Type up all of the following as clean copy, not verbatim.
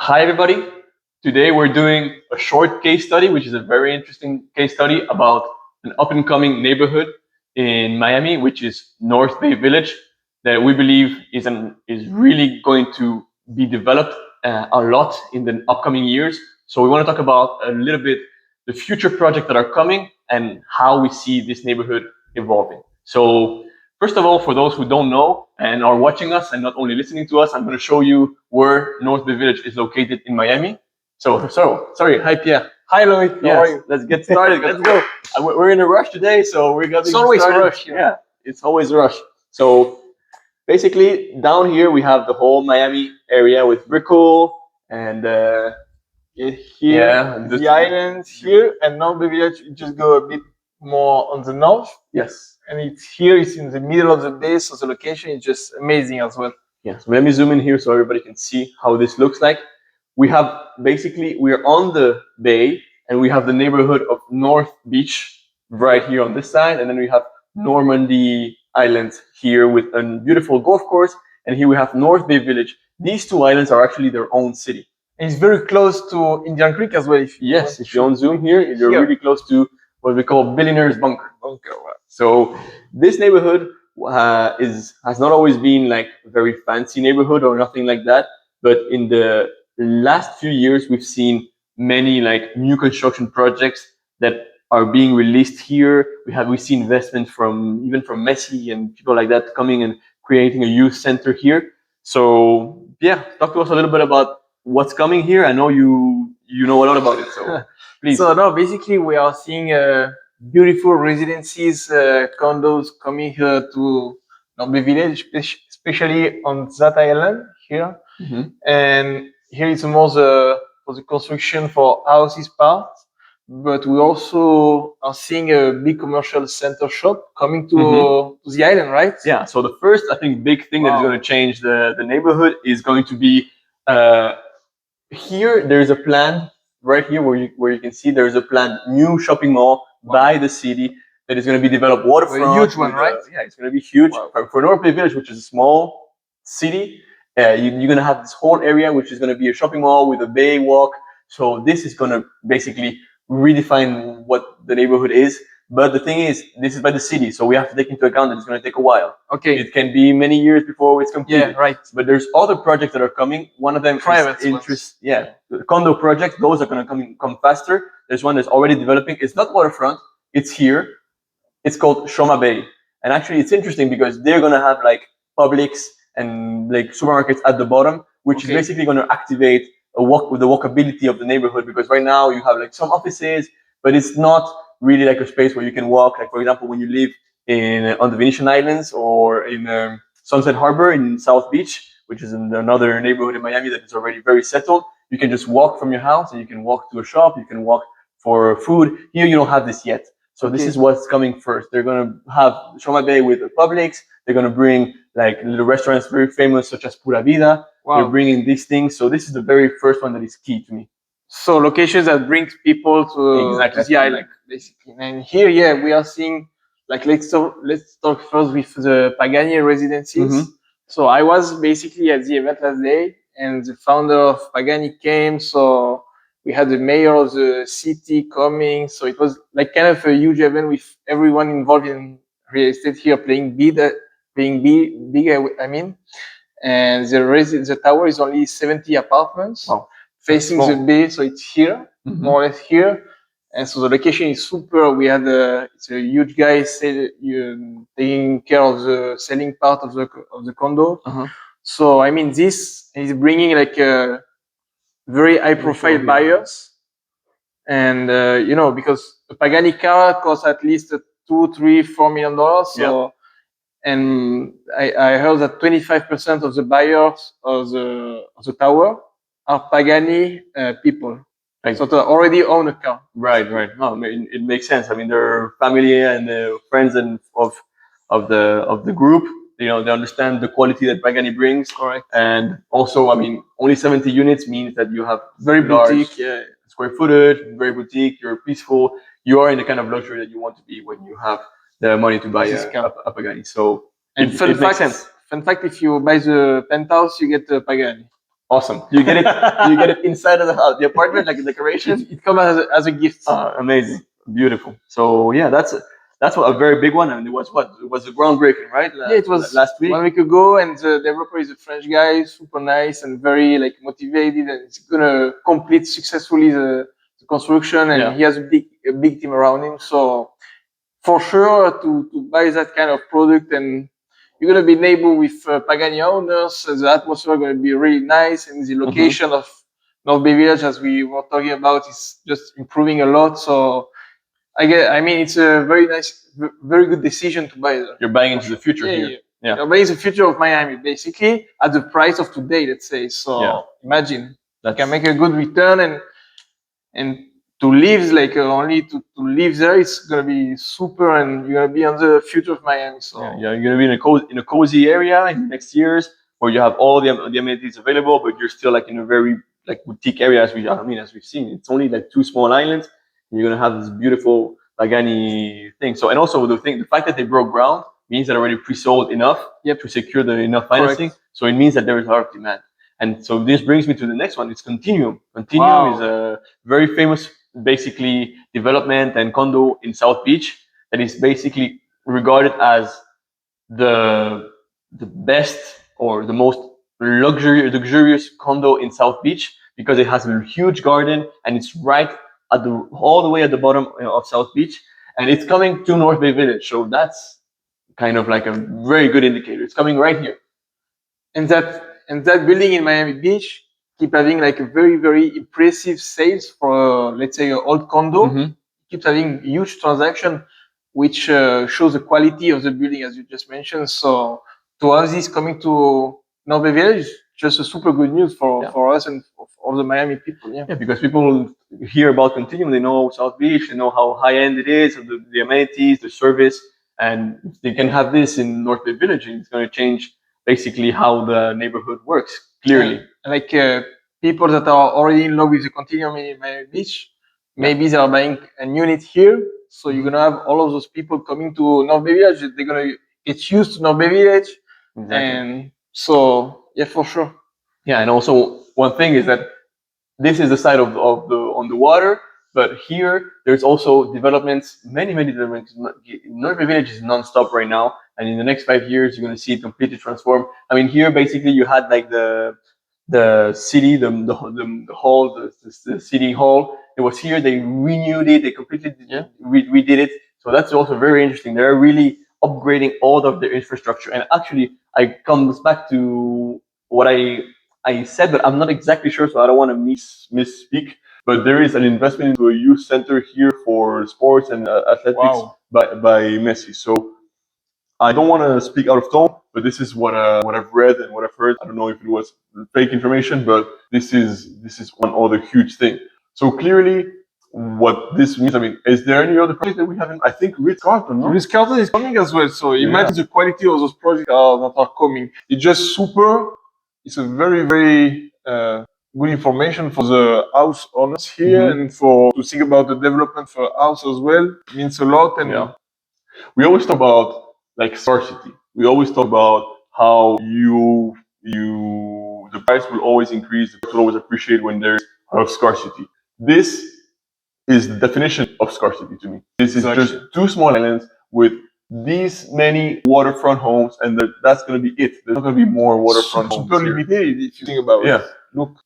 Hi, everybody. Today we're doing a short case study, which is a very interesting case study about an up and coming neighborhood in Miami, which is North Bay Village, that we believe is really going to be developed a lot in the upcoming years. So we want to talk about a little bit the future projects that are coming and how we see this neighborhood evolving. So first of all, for those who don't know and are watching us and not only listening to us, I'm going to show you where North Bay Village is located in Miami. So sorry. Hi, Pierre. Hi, Louis. How are you? Let's get started. Let's go. We're in a rush today, so we're going to It's always a rush. Yeah, it's always a rush. So basically, down here we have the whole Miami area with Brickell and Here, the islands here, and now the village, you just go a bit more on the north. Yes. And it's in the middle of the bay, so the location is just amazing as well. Yeah, so let me zoom in here so everybody can see how this looks like. We're on the bay, and we have the neighborhood of North Beach right here on this side, and then we have Normandy Island here with a beautiful golf course, and here we have North Bay Village. These two islands are actually their own city. And it's very close to Indian Creek as well. If you on zoom here, you're really close to what we call Billionaire's Bunker. So this neighborhood has not always been like a very fancy neighborhood or nothing like that, but in the last few years we've seen many like new construction projects that are being released here. We see investment from Messi and people like that coming and creating a youth center here. So yeah, talk to us a little bit about what's coming here. I know you know a lot about it, so please. So now basically we are seeing beautiful residences, condos coming here to North Bay Village, especially on that island here. Mm-hmm. And here it's more for the construction for houses part, but we also are seeing a big commercial center shop coming to the island, right? Yeah. So the first, I think, big thing that is going to change the neighborhood is going to be here. There's a plan right here where you can see there's a planned new shopping mall by the city that is going to be developed waterfront. A huge one, right? Yeah, it's going to be huge. For North Bay Village, which is a small city. You're going to have this whole area, which is going to be a shopping mall with a bay walk. So this is going to basically redefine what the neighborhood is. But the thing is, this is by the city, so we have to take into account that it's going to take a while. Okay. It can be many years before it's completed. Yeah, right. But there's other projects that are coming. One of them is the condo projects. Those are going to come faster. There's one that's already developing. It's not waterfront. It's here. It's called Shoma Bay. And actually, it's interesting because they're going to have like Publix and like supermarkets at the bottom, which is basically going to activate the walkability of the neighborhood. Because right now you have like some offices, but it's not really like a space where you can walk. Like for example, when you live on the Venetian Islands or in Sunset Harbor in South Beach, which is in another neighborhood in Miami that is already very settled, you can just walk from your house and you can walk to a shop. You can walk for food. Here you don't have this yet. So this is what's coming first. They're going to have Shoma Bay with the Publix. They're going to bring like little restaurants very famous such as Pura Vida. Wow. They're bringing these things. So this is the very first one that is key to me. So locations that brings people to the island, basically. And here, we are seeing like let's talk first with the Pagani residences. Mm-hmm. So I was basically at the event last day, and the founder of Pagani came. So we had the mayor of the city coming. So it was like kind of a huge event with everyone involved in real estate here playing big. I mean, and the tower is only 70 apartments. Wow. Facing the bay, so it's here, more or less here, and so the location is super. We had it's a huge guy taking care of the selling part of the condo. So I mean, this is bringing like very high profile buyers, and because a Pagani car costs at least $2, $3, $4 million. So, and I heard that 25% of the buyers of the tower are Pagani people. So they already own a car. Right. No, it makes sense. I mean, they're family and friends and of the group. They understand the quality that Pagani brings. Correct. And also, I mean, only 70 units means that you have very boutique square footage, very boutique. You're peaceful. You are in the kind of luxury that you want to be when you have the money to buy a Pagani. So and it makes sense. Fun fact: if you buy the penthouse, you get the Pagani. Awesome. You get it. You get it inside of the house, the apartment, like a decoration. It comes as a gift. Amazing, beautiful. So yeah, that's a very big one, and it was a groundbreaking, right? Yeah, it was last week. 1 week ago, and the developer is a French guy, super nice and very like motivated, and it's gonna complete successfully the construction, and Yeah. he has a big team around him. So for sure, to buy that kind of product, and you're gonna be neighbor with Pagani owners. The atmosphere gonna be really nice, and the location of North Bay Village, as we were talking about, is just improving a lot. So I mean, it's a very nice, very good decision to buy there. You're buying into the future here. Yeah. You're buying the future of Miami, basically, at the price of today, let's say. So imagine you can make a good return, and to live like only to live there, it's gonna be super, and you're gonna be on the future of Miami. So you're gonna be in a cozy area in the next years where you have all the amenities available, but you're still like in a very like boutique area as we've seen. It's only like 2 small islands, and you're gonna have this beautiful Pagani thing. So and also the fact that they broke ground means that already pre-sold enough to secure the enough financing. Correct. So it means that there is a lot of demand. And so this brings me to the next one. It's Continuum. Continuum is a very famous, basically, development and condo in South Beach that is basically regarded as the best or the most luxurious condo in South Beach because it has a huge garden and it's right at all the way at the bottom of South Beach, and it's coming to North Bay Village. So that's kind of like a very good indicator. It's coming right here. And that building in Miami Beach keep having like a very impressive sales for let's say an old condo. Keeps having huge transaction, which shows the quality of the building, as you just mentioned. So to have this coming to North Bay Village, just a super good news for us and for all the Miami people. Yeah, because people hear about Continuum, they know South Beach, they know how high end it is, the amenities, the service, and they can have this in North Bay Village, and it's going to change basically how the neighborhood works. Clearly, like people that are already in love with the Continuum in Miami Beach, maybe they are buying a unit here. So you're gonna have all of those people coming to North Bay Village. They're gonna get used to North Bay Village, and so yeah, for sure. Yeah, and also one thing is that this is the side of the on the water, but here there's also developments, many developments. North Bay Village is non-stop right now, and in the next 5 years, you're gonna see it completely transform. I mean, here basically you had like the city, the hall, the city hall. It was here. They renewed it. They completely redid it. So that's also very interesting. They're really upgrading all of their infrastructure. And actually, I comes back to what I said, but I'm not exactly sure, so I don't want to misspeak. But there is an investment into a youth center here for sports and athletics by Messi. So I don't want to speak out of tone, but this is what I've read and what I've heard. I don't know if it was fake information, but this is one other huge thing. So clearly, what this means, I mean, is there any other project that we haven't? I think Ritz-Carlton, no? Ritz-Carlton is coming as well. So imagine the quality of those projects that are coming. It's just super. It's a very good information for the house owners here, and to think about the development for house as well. It means a lot. And we always talk about like scarcity. We always talk about how the price will always increase, the price will always appreciate when there's a lot of scarcity. This is the definition of scarcity to me. This is just 2 small islands with these many waterfront homes, and that's going to be it. There's not going to be more waterfront homes. Super limited if you think about it. Look.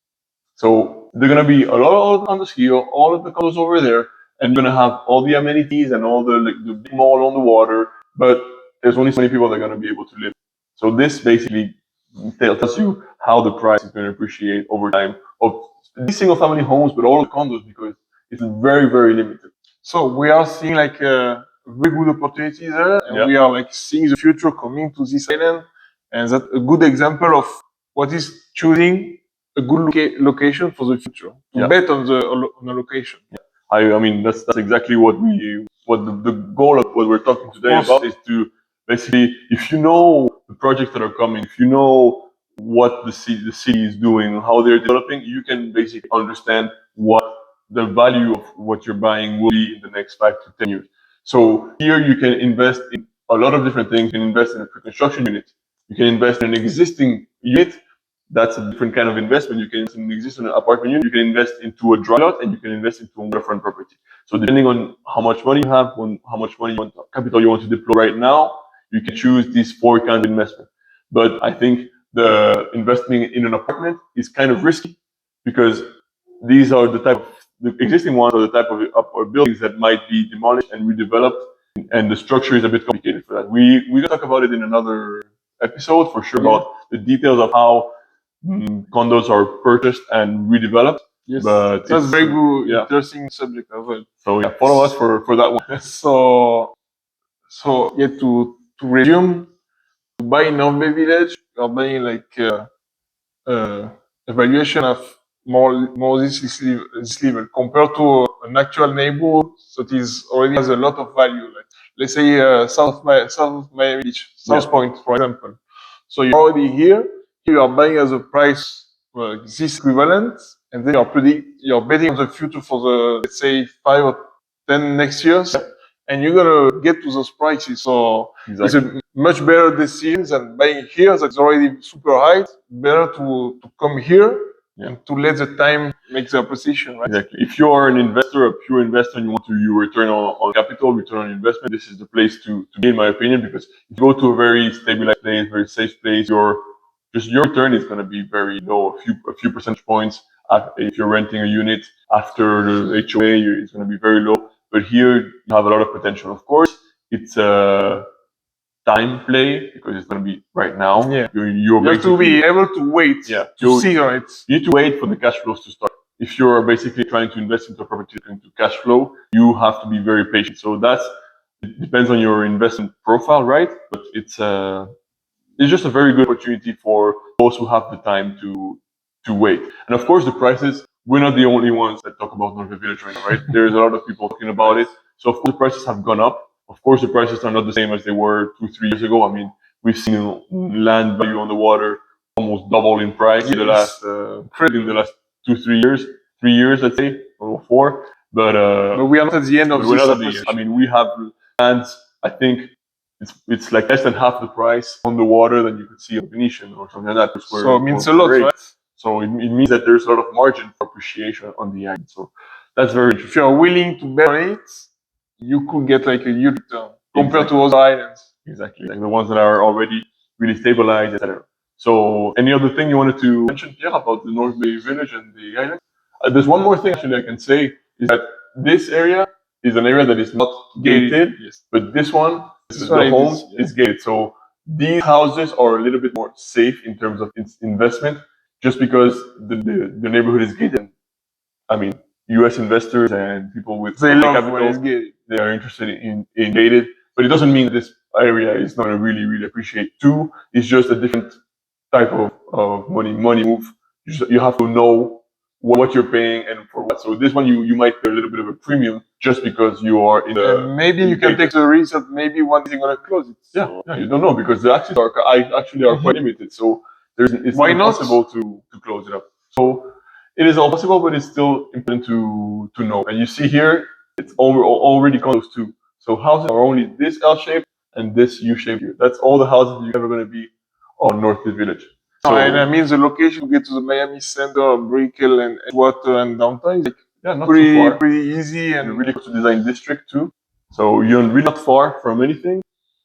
So they're going to be a lot on the scale, all of the condos over there, and you're going to have all the amenities and all the big mall on the water, but there's only so many people that are going to be able to live. So this basically tells you how the price is going to appreciate over time of these single family homes, but all the condos, because it's very limited. So we are seeing like very good opportunities there, and we are like seeing the future coming to this island, and that's a good example of what is choosing a good location for the future. To bet on the location. I mean that's exactly what the goal of what we're talking today about is to basically, if you know the projects that are coming, if you know what the city is doing, how they're developing, you can basically understand what the value of what you're buying will be in the next 5 to 10 years. So here you can invest in a lot of different things. You can invest in a pre-construction unit. You can invest in an existing unit that's a different kind of investment. You can invest in an existing apartment unit, you can invest into a dry lot, and you can invest into a waterfront property. So depending on how much money you have, how much money capital you want to deploy right now, you can choose these four kinds of investment. But I think the investing in an apartment is kind of risky because these are the existing ones are the type of buildings that might be demolished and redeveloped, and the structure is a bit complicated for that. We're gonna talk about it in another episode for sure about the details of how condos are purchased and redeveloped. Yes, but that's very good, yeah. interesting subject as well. So yeah, follow us for that one. So yeah, to resume, to buy in North Bay Village, you're buying like a valuation of more this level compared to an actual neighborhood that is already has a lot of value. Like let's say South Miami Beach, South Point, for example. So you're already here. Here you are buying as a price this equivalent, and then you're betting on the future for the, let's say, 5 or 10 next years, and you're gonna get to those prices. So it's a much better decision than buying here that's already super high. Better to come here and to let the time make the appreciation, right? Exactly. If you are an investor, a pure investor, and you want to return on capital, return on investment, this is the place to be, in my opinion, because if you go to a very stabilized place, very safe place, your return is going to be very low, a few percentage points. If you're renting a unit after the HOA, it's going to be very low. But here you have a lot of potential. Of course, it's a time play because it's going to be right now. Yeah. You have to be able to wait to see it. You need to wait for the cash flows to start. If you're basically trying to invest into a property into cash flow, you have to be very patient. So it depends on your investment profile, right? But it's just a very good opportunity for those who have the time to wait. And of course, the prices, we're not the only ones that talk about North Bay Village right now, right? There's a lot of people talking about it. So of course, the prices have gone up. Of course, the prices are not the same as they were 2-3 years ago. I mean, we've seen land value on the water almost double in price in the last 2-3 years, 3 years, let's say, or 4. But we are not at the end of this. I mean, we have lands. I think it's like less than half the price on the water than you could see on Venetian or something like that. So it means a lot, right? So it means that there's a lot of margin for appreciation on the island. So that's very interesting. If you're willing to bet on it, you could get like a huge return compared to other islands. Exactly, like the ones that are already really stabilized, etc. So, any other thing you wanted to mention, Pierre, about the North Bay Village and the island? There's one more thing actually I can say is that this area is an area that is not gated, but this one, the homes, is gated. So these houses are a little bit more safe in terms of its investment, just because the neighborhood is gated. I mean, U.S. investors and people with capital, they are interested in gated, but it doesn't mean this area is not going to really appreciate too. It's just a different type of money move. You have to know what you're paying and for what. So this one you might pay a little bit of a premium just because you are in the. And maybe you can take the risk that maybe one thing going to close it. So. Yeah, you don't know because the access are quite limited. So it's not possible to close it up. So it is all possible, but it's still important to know. And you see here, it's already close to. So houses are only this L shape and this U shape here. That's all the houses you're ever going to be on North Bay Village. So, and that means the location to get to the Miami Center, Brickell, and Water and downtown is not pretty too far. Pretty easy and really close to Design District too. So you're really not far from anything.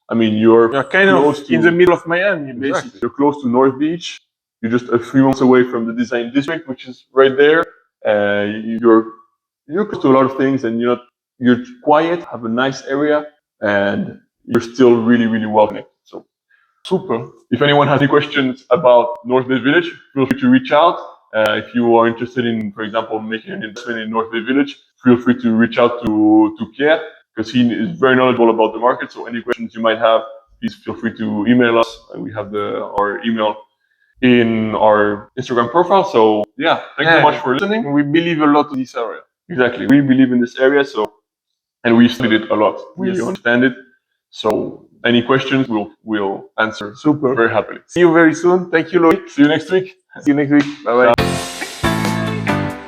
I mean, you're kind of in the middle of Miami, basically. Exactly. You're close to North Beach. You're just a few months away from the Design District, which is right there. You're close to a lot of things, and you're quiet, have a nice area, and you're still really well connected. So. Super. If anyone has any questions about North Bay Village, feel free to reach out. If you are interested in, for example, making an investment in North Bay Village, feel free to reach out to Pierre because he is very knowledgeable about the market. So any questions you might have, please feel free to email us. We have our email in our Instagram profile. So yeah, thank you so much for listening. We believe a lot in this area. Exactly. We believe in this area. And we studied it a lot. We understand it. So any questions, we'll answer. Super. Very happily. See you very soon. Thank you, Loic. See you next week. See you next week. Bye-bye.